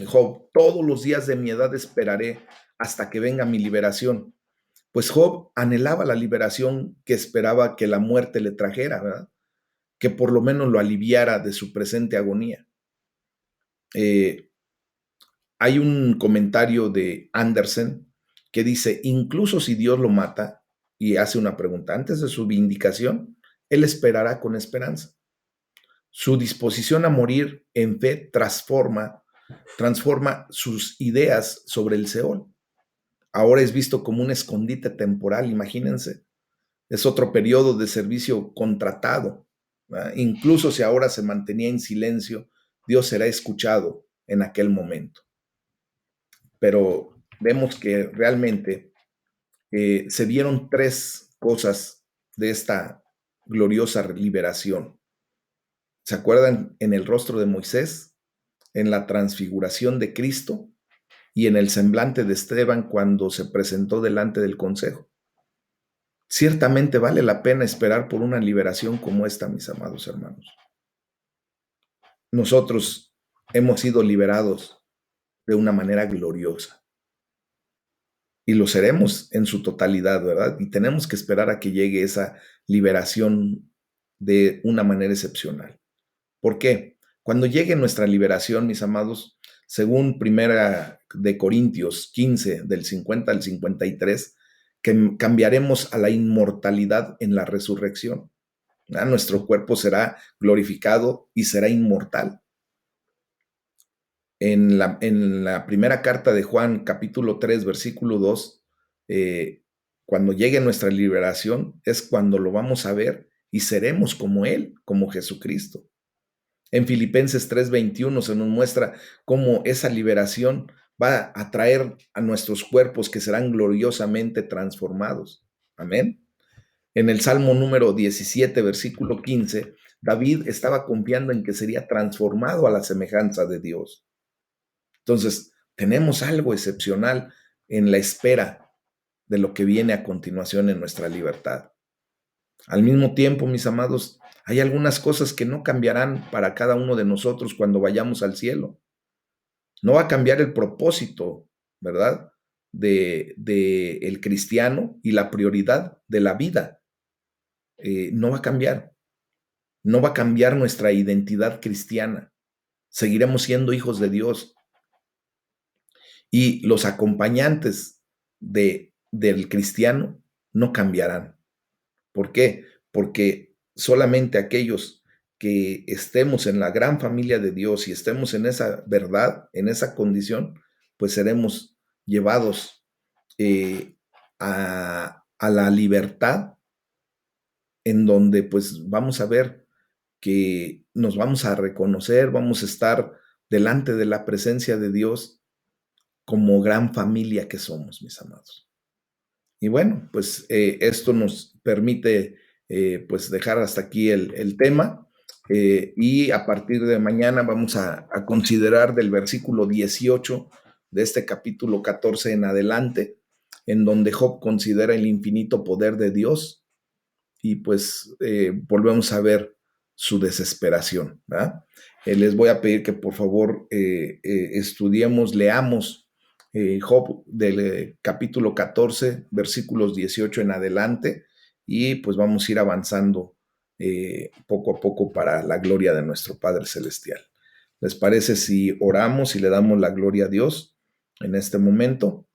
Job, todos los días de mi edad esperaré hasta que venga mi liberación. Pues Job anhelaba la liberación que esperaba que la muerte le trajera, ¿verdad? Que por lo menos lo aliviara de su presente agonía. Hay un comentario de Andersen que dice, incluso si Dios lo mata, y hace una pregunta, antes de su vindicación, él esperará con esperanza. Su disposición a morir en fe transforma sus ideas sobre el Seol. Ahora es visto como un escondite temporal, imagínense. Es otro periodo de servicio contratado, ¿verdad? Incluso si ahora se mantenía en silencio, Dios será escuchado en aquel momento. Pero vemos que realmente se vieron tres cosas de esta gloriosa liberación. ¿Se acuerdan? En el rostro de Moisés, en la transfiguración de Cristo y en el semblante de Esteban cuando se presentó delante del consejo. Ciertamente vale la pena esperar por una liberación como esta, mis amados hermanos. Nosotros hemos sido liberados de una manera gloriosa y lo seremos en su totalidad, ¿verdad? Y tenemos que esperar a que llegue esa liberación de una manera excepcional. ¿Por qué? Cuando llegue nuestra liberación, mis amados, según Primera de Corintios 15, del 50 al 53, que cambiaremos a la inmortalidad en la resurrección. ¿Verdad? Nuestro cuerpo será glorificado y será inmortal. En la primera carta de Juan, capítulo 3, versículo 2, cuando llegue nuestra liberación, es cuando lo vamos a ver y seremos como Él, como Jesucristo. En Filipenses 3:21 se nos muestra cómo esa liberación va a traer a nuestros cuerpos que serán gloriosamente transformados. Amén. En el Salmo número 17, versículo 15, David estaba confiando en que sería transformado a la semejanza de Dios. Entonces, tenemos algo excepcional en la espera de lo que viene a continuación en nuestra libertad. Al mismo tiempo, mis amados, hay algunas cosas que no cambiarán para cada uno de nosotros cuando vayamos al cielo. No va a cambiar el propósito, ¿verdad? De el cristiano y la prioridad de la vida. No va a cambiar. No va a cambiar nuestra identidad cristiana. Seguiremos siendo hijos de Dios. Y los acompañantes del cristiano no cambiarán. ¿Por qué? Porque solamente aquellos que estemos en la gran familia de Dios y estemos en esa verdad, en esa condición, pues seremos llevados a la libertad, en donde pues vamos a ver que nos vamos a reconocer, vamos a estar delante de la presencia de Dios como gran familia que somos, mis amados. Y bueno, pues esto nos permite pues dejar hasta aquí el tema, y a partir de mañana vamos a considerar del versículo 18 de este capítulo 14 en adelante, en donde Job considera el infinito poder de Dios y pues volvemos a ver su desesperación, ¿verdad? Les voy a pedir que por favor estudiemos, leamos Job del capítulo 14, versículos 18 en adelante, y pues vamos a ir avanzando poco a poco para la gloria de nuestro Padre Celestial. ¿Les parece si oramos y le damos la gloria a Dios en este momento?